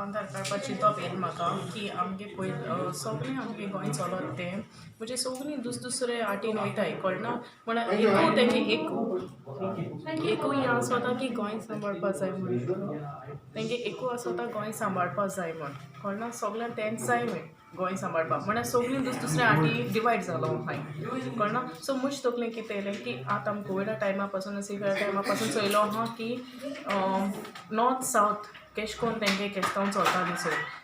कांतार काडपा चिंतप येयलें म्हाका की आमगे पयलीं सगळें आमगे गोंय चलत तें म्हणजे सगळीं दुसरे आटीन वयताय कळना म्हण एकू तेंगे एकू हें आसोता की गोंय सांबाळपा जाय म्हण तेंगे एकू आसोता गोंय सांबाळपा जाय म्हण कळना सगळ्यांक तेंच जाय म्हण गोंय सांबाळपा म्हळ्यार सगळीं दुसरे आटी डिवायड जालो हाय कळना सो मुश तकलें कितें येयलें की आतां आमी कोविडा टायमा पासून सिवियर टायमा पासून चोयलो आहा की नॉर्थ सावथ केश कोन्न तेंगे केस्तांव चलताली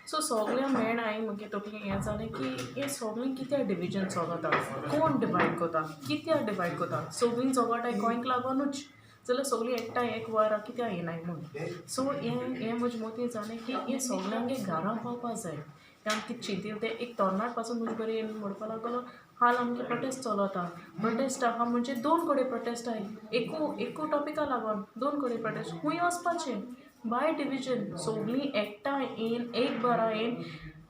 सो सगळ्या मेळ हांवें म्हगे तकलें हें जालें की हें सगळीं कित्या डिविजन चलता कोण डिवायड कोता कित्या डिवायड कोता सगळीं झगडटाय गोंयक लागोनूच जाल्यार सगळीं एकठांय एक वार कित्या येनाय म्हूण सो हें म्हजे मतीन जालें की हें सगळ्यांगे घरा पावपा जाय हें आमी कितें चिंतील तें एक तरणाट पासून म्हजे बरें म्हणपा लागलो हाल आमगे प्रोटेस्ट चलता प्रोटेस्ट आहा म्हणजे दोन कडेन प्रोटेस्ट आहाय एकू टॉपिका लागोन दोन कडेन प्रोटेस्ट खूंय वचपाचें बाय डिविजन सगळीं एकठांय येन एक बारा येन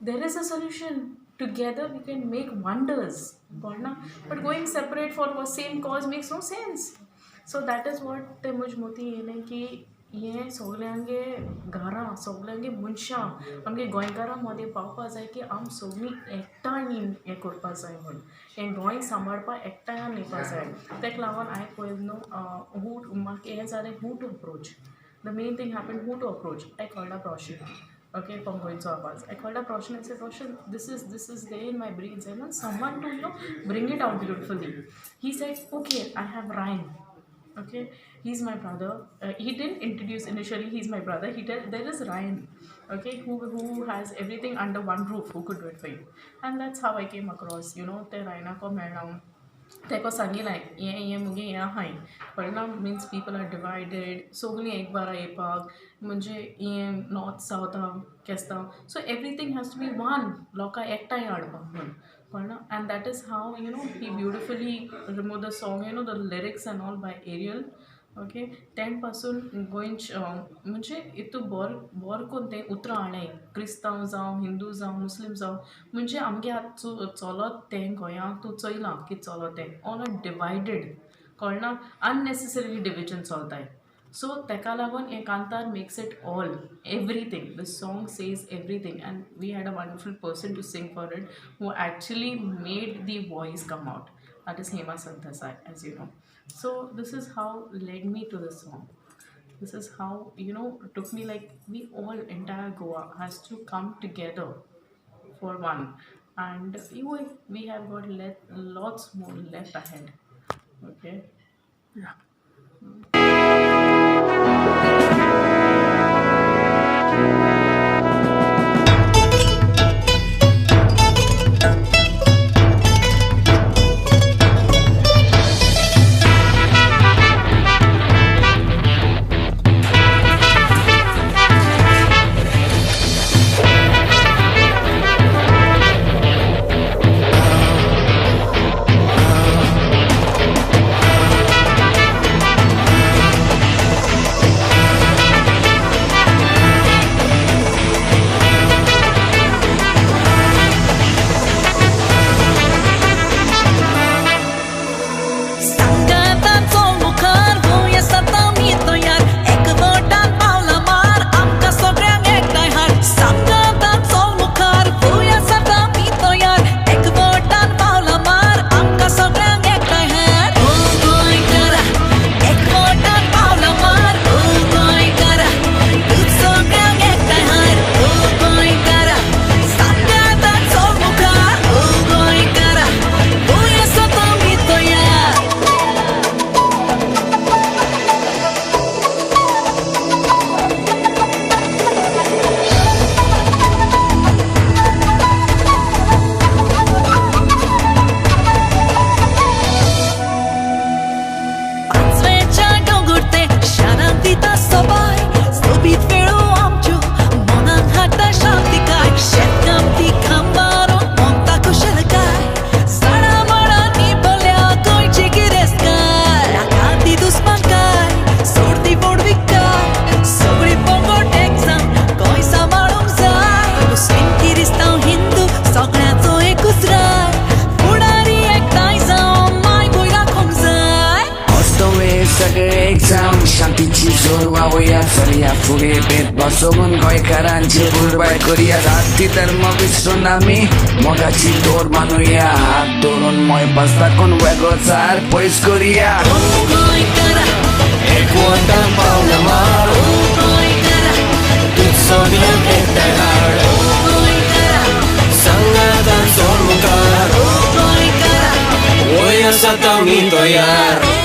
there is a solution together we can make wonders कळना but going separate for same cause makes no sense so that is what तें म्हजे मतीं येयलें की हें सगल्यांगे घरां सगल्यांगे मनशां आमगे गोंयकारां मदें पावपा जाय की आम सगळीं एकठांय हें करपा जाय म्हूण हें गोंय सांबाळपा एकठांयान येवपा जाय तेका लागोन हांवें पळयलें न्हू हू म्हाका हें जालें हू to approach the main thing happened who to approach. I called up Roshan, okay, from Goinzo Abbas. I called up Roshan and said, Roshan, this is there in my brain. I want someone to bring it out beautifully. He said, okay, I have Ryan. Okay, he's my brother. He didn't introduce initially. He's my brother. There is Ryan. Okay, who has everything under one roof. Who could do it for you? And that's how I came across. ते Ryan को मेळ्ळा तेको सांगिलाय हें मुगे हें आहाय कळना mince people are divided सगळीं एक बारा येवपाक म्हणजे हें नॉर्थ सावथ केस्तांव so everything has to be one लोकां एकठांय हाडपाक म्हूण कळना and that is how he beautifully remove the song the lyrics and all by Ariel okay तें पासून गोंयच म्हणजे हितू बोर कोन्न तें उतरां हाडलें क्रिस्तांव जावं हिंदू जावं मुस्लीम जावं म्हणजे आमगे आतां चलत तें गोंयांत तूं चोयलां की चलत तें ऑल आर डिवायडेड कळना अननेसेसरी डिविजन चलताय सो तेका लागून हें कांतार makes it all everything the song says everything and we had a wonderful person to sing for it who actually made the voice come out that is Hema Santhasai, as you know. So this is how led me to this song. This is how took me like we all entire Goa has to come together for one, and we have got lots more left ahead. Okay. Yeah. मावया चलया फुडें भेदभाव सोडून गोंयकारांची पुरबाय करुया जाती धर्म विसरून आमी मोगाची दोर मानुया हात धरून मोय पासताकून वेगळो चार पयस करुया एकवटान पावना मार तूच सगळ्यांक एकठांय हाड संघातान सोड मुखार वय आसा तो आमी तयार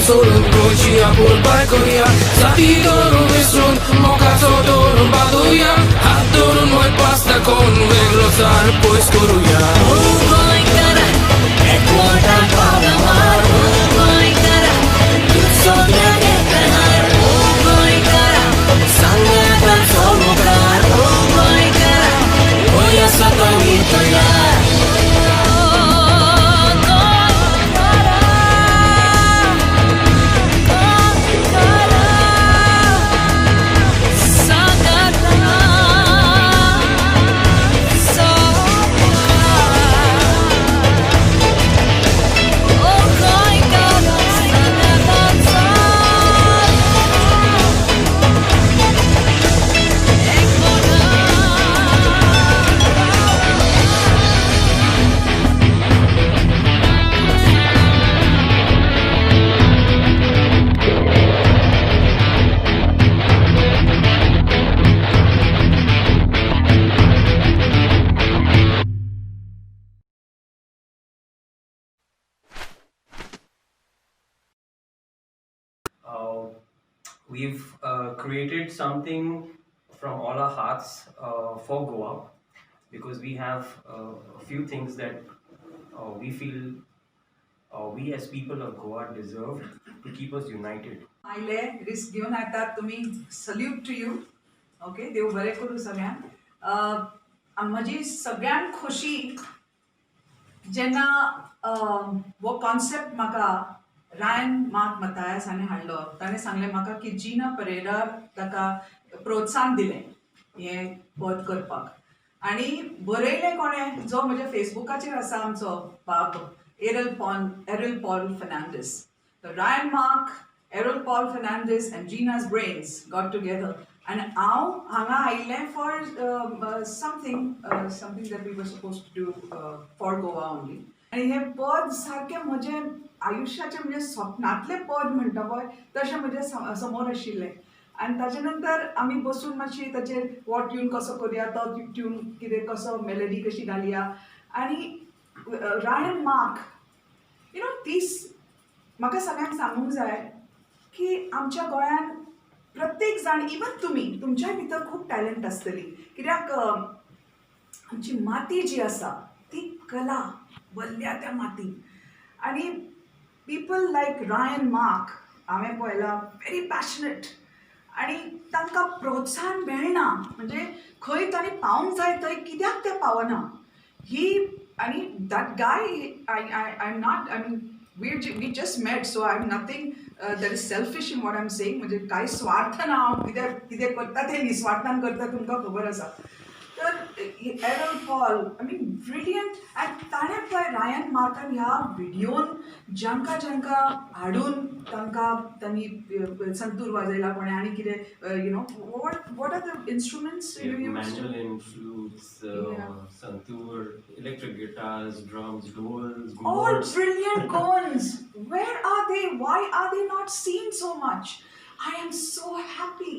सोडून गोंयची आपूण बाय करुया जाती धरून विसरून मोगाचो धरून बांदुया हात धरून वय पासता कोण वेगळो चार पयस करुया एकवटान पावना मार सगळ्यांक एकठांय हाड सांगातान सोड मुखार वय आसा तो आमी तयार We've created something from all our hearts for Goa because we have a few things that we feel we as people of Goa deserve to keep us united. आयले रिस्क घेऊन येतात तुम्ही सल्यूट टू यू ओके देव बरें करूं सगळ्यांक म्हजी सगळ्यांत खोशी जेन्ना हो कॉन्सेप्ट म्हाका रायन मार्क मतायस हाणें हाडलो ताणें सांगलें म्हाका की जीना परेरा ताका प्रोत्साहन दिलें हें पद करपाक आनी बरयलें कोणें जो म्हज्या फेसबुकाचेर आसा आमचो बाब Errol Paul Fernandes Ryan Mark Errol Paul Fernandes and Gina's brains got together and हांव हांगा आयिल्लें for something that we were supposed to do for Goa only आनी हें पद सारकें म्हजें आयुश्याचें म्हणजे स्वप्नांतलें पद म्हणटा पळय तशें म्हजे समोर आशिल्लें आनी ताचे नंतर आमी बसून मातशी ताचेर हो ट्यून कसो करुया तो ट्यून कितें कसो मेलोडी कशी घालया आनी रायन मार्क यू नो तीस म्हाका सगळ्यांक सांगूंक जाय की आमच्या गोंयांत प्रत्येक जाण इवन तुमच्या भितर खूब टॅलंट आसतली कित्याक आमची माती जी आसा ती कला भरल्या त्या मातीन आनी people like Ryan Mark हांवें पळयलां very passionate आनी तांकां प्रोत्साहन मेळना म्हणजे खंय तांणी पावूंक जाय थंय कित्याक तें पावना ही आनी that guy I'm not I mean we just met so I'm nothing that is selfish in what I'm saying म्हणजे कांय स्वार्थ ना हांव कितें करता तें निस्वार्थान करता तुमकां खबर आसा तर एरल पॉल आय मीन ब्रिलियंट आनी ताणें पळय रायन मार्कान ह्या व्हिडियोन ज्यांका हाडून तांकां तांणी संतूर वाजयला कोणें आनी कितें you know what are the instruments Mandolin, flutes, santoor, electric guitars, drums, dhols, all gourds. brilliant goans. Where are they? Why are they not seen so much? I am so happy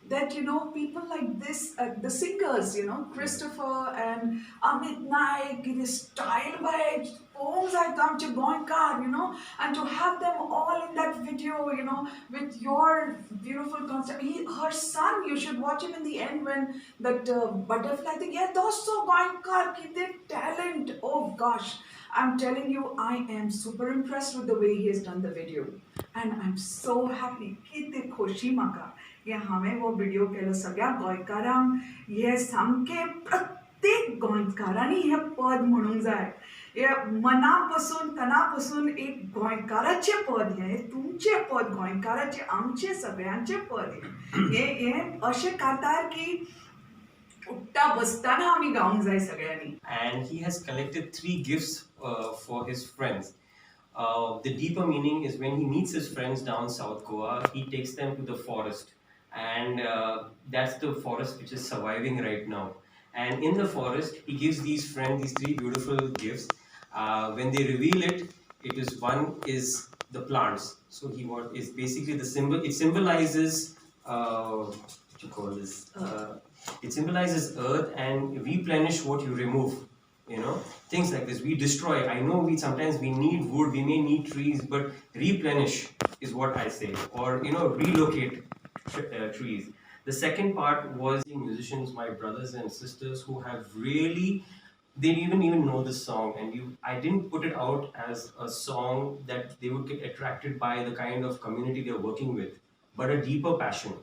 that people like this, the singers, Christopher and Amit Naik, it is styled by पोवंक जाय तो आमचे गोंयकार, and to have them all in that video, with your beautiful concept. Her son, you should watch him in the end when that butterfly thing. Yeah, those so goinkar, kite talent. Oh gosh, I'm telling you, I am super impressed with the way he has done the video, and I'm so happy. Kite खोशी म्हाका हे हांवें वो video केलो सगळ्या गोंयकारांक. हे सामकें प्रत्येक गोंयकारांनी हें पद म्हणूंक जाय. हे मनापासून तनापासून एक गोंयकाराचें पद हें तुमचें पद गोंयकाराचें आमचें सगळ्यांचें पद हें अशें कातार की उठता बसताना आमी गावंक जाय सगळ्यांनी. And he has collected 3 gifts for his friends. The deeper meaning is when he meets his friends down South Goa, he takes them to the forest, and that's the forest which is surviving right now. And in the forest, he gives these friends these 3 beautiful gifts. When they reveal it, one is the plants. So is basically the symbol. It symbolizes what you call this. It symbolizes earth and replenish what you remove. Things like this. We destroy. I know sometimes we need wood, we may need trees, but replenish is what I say, or relocate trees. The second part was the musicians, my brothers and sisters, who have really, they didn't even know the song, and I didn't put it out as a song that they would get attracted by the kind of community they're working with, but a deeper passion.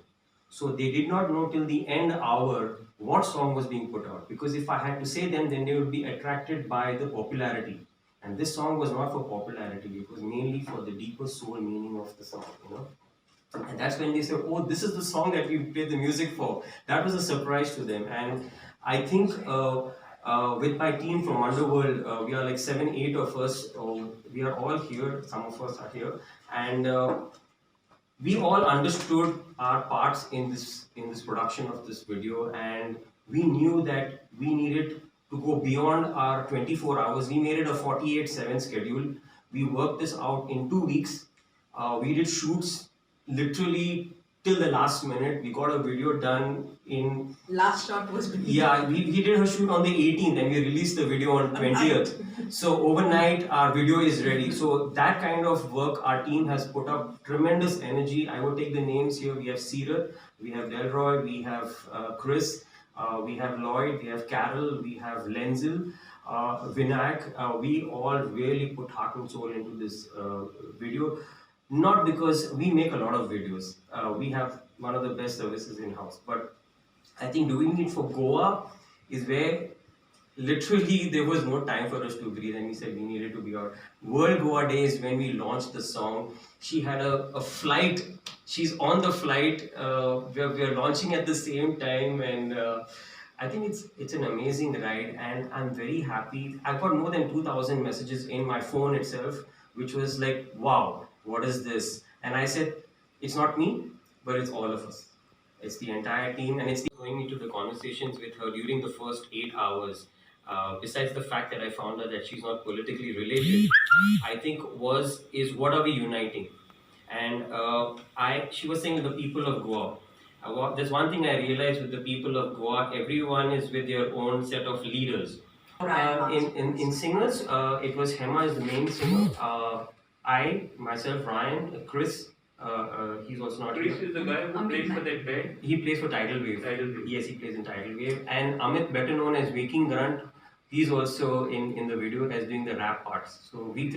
So they did not know till the end hour what song was being put out, because if I had to say them, then they would be attracted by the popularity. And this song was not for popularity, it was mainly for the deeper soul meaning of the song, And that's when they said, oh, this is the song that we played the music for. That was a surprise to them. And I think with my team from Underworld, we are like 7, 8 of us. We are all here, some of us are here. And we all understood our parts in this production of this video, and we knew that we needed to go beyond our 24 hours. We made it a 48/7 schedule. We worked this out in 2 weeks. We did shoots literally till the last minute. We got a video done in Last shot was we did a shoot on the 18th and we released the video on 20th. So overnight our video is ready. So that kind of work our team has put up tremendous energy. I would take the names here. We have Cedar, we have Delroy, we have Chris, we have Lloyd, we have Carol, we have Lenzil, Vinayak. We all really put heart and soul into this video. Not because we make a lot of videos. We have one of the best services in house, but I think doing it for Goa is where literally there was no time for us to breathe, and we said we needed to be out. World Goa Day is when we launched the song. She had a flight. She's on the flight. We are launching at the same time, and I think it's an amazing ride, and I'm very happy. I've got more than 2,000 messages in my phone itself, which was like, wow. What is this? And I said, it's not me, but it's all of us. It's the entire team, and it's going into the conversations with her during the first 8 hours. Besides the fact that I found out that she's not politically related, I think is what are we uniting? And she was saying the people of Goa. There's one thing I realized with the people of Goa, everyone is with their own set of leaders. In singers, it was Hema is the main singer. I, myself, Ryan, Chris, he's also not Chris here. is the guy who plays for that band. He plays for Tidal Wave. Tidal Wave. Yes, he plays in Tidal Wave. And Amit, better known as Waking Grunt, he's also in the video as doing the rap parts. So we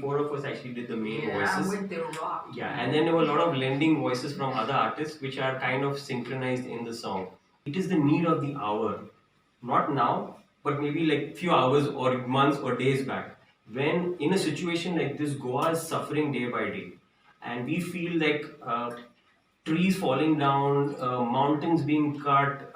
4 of us actually did the main voices. with the rock. Yeah, and then there were a lot of blending voices from other artists which are kind of synchronized in the song. It is the need of the hour. Not now, but maybe like few hours or months or days back. When in a situation like this, Goa is suffering day by day, and we feel like trees falling down, mountains being cut,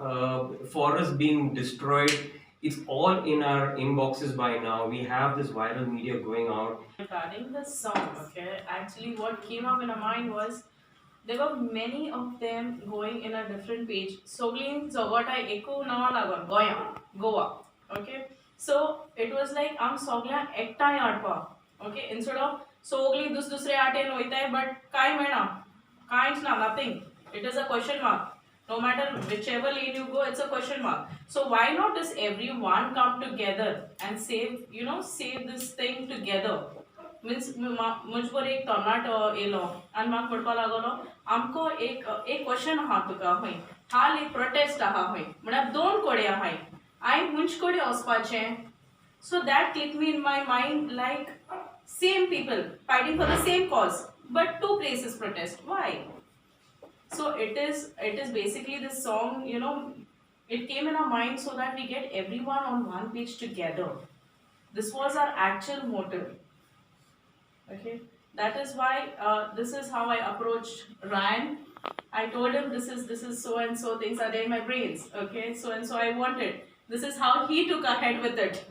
forests being destroyed. It's all in our inboxes by now. We have this viral media going out. Regarding the song, okay, actually what came up in our mind was there were many of them going in a different page. Soglin Zogotai Eku Nawalagon, Goa. Okay. So it was like I'm सगळ्या एकठांय हाडपाक, okay, instead of सगळीं दुसरे आटेन वयताय but कांय मेळना, कांयच ना, nothing. It is a question mark. No matter whichever lane you go, it's a question mark. So why not does everyone come together and save, save this thing together? Means मुझपर एक तरणाट yellow आनी म्हाका म्हणपा लागलो आमको एक question आहा तुका हय हाल एक प्रोटेस्ट आहा हय म्हळ्यार दोन कोडे आहाय हांवें हुंच कोडे वचपाचें so that clicked me in my mind like same people fighting for the same cause but two places protest why so it is basically this song it came in our mind so that we get everyone on one page together. This was our actual motive. Okay, that is why this is how I approached Ryan. I told him this is so and so things are there in my brains. Okay, so and so I wanted. This is how he took ahead with it,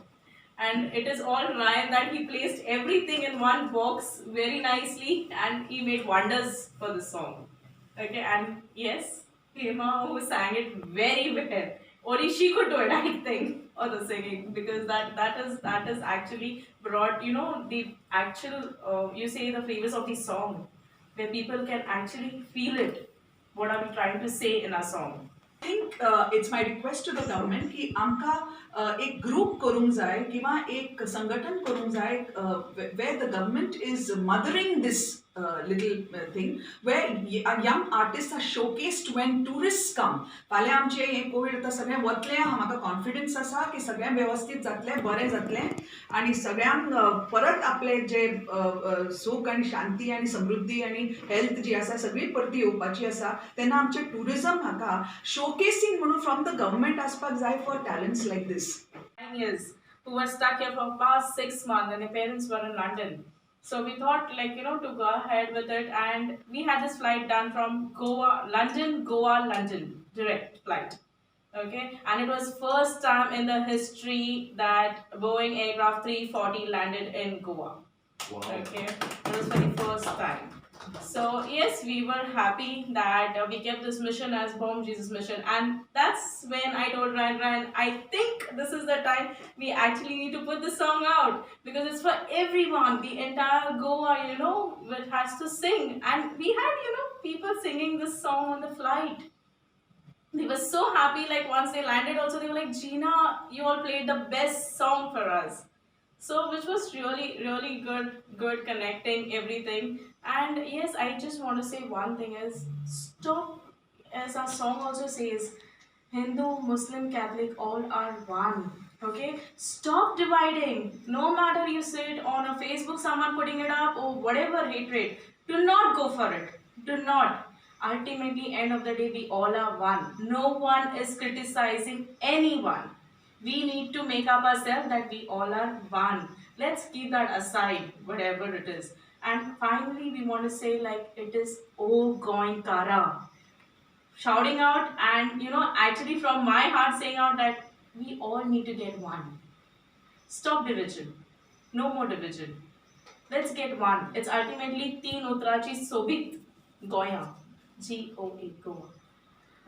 and it is all Ryan that he placed everything in one box very nicely, and he made wonders for the song. Okay, and yes, Hema who sang it very well. Only she could do it, I think, or the singing, because that is actually brought the actual you say the flavors of the song, where people can actually feel it. What are we trying to say in our song? I think it's my request to the government की आमका एक group करूंक जाय किंवा एक संघटन करूंक जाय where the government is mothering this little thing where young artists are showcased when tourists come. फाल्यां आमचे हे कोविड आतां सगळें वतलें म्हाका कॉन्फिडन्स आसा की सगळें वेवस्थीत जातलें बरें जातलें आनी सगळ्यांक परत आपले जे सूख आनी शांती आनी समृद्धी आनी हेल्थ जी आसा सगळी परती येवपाची आसा तेन्ना आमचें टुरिजम हाका showcasing from the government आसपाक जाय for talents like this. 9 years who were stuck here for past 6 months and their parents were in London. So we thought to go ahead with it, and we had this flight done from London direct flight. Okay, and it was first time in the history that Boeing aircraft 340 landed in Goa. Wow. Okay, it was for the first time. So yes, we were happy that we kept this mission as Bomb Jesus mission, and that's when I told Ryan, I think this is the time we actually need to put the song out, because it's for everyone, the entire Goa, it has to sing, and we had people singing this song on the flight. They were so happy, like once they landed also they were like, Gina, you all played the best song for us. So which was really good connecting everything. And yes, I just want to say one thing is stop, as our song also says, Hindu, Muslim, Catholic, all are one. Okay, stop dividing. No matter you see it on a Facebook, someone putting it up or whatever hatred, do not go for it. Do not. Ultimately, end of the day, we all are one. No one is criticizing anyone. We need to make up ourselves that we all are one. Let's keep that aside, whatever it is. And finally, we want to say it is Oh Goinkara. Shouting out and actually from my heart saying out that we all need to get one. Stop division. No more division. Let's get one. It's ultimately Teen Utrachi Sobit Goya. Goa.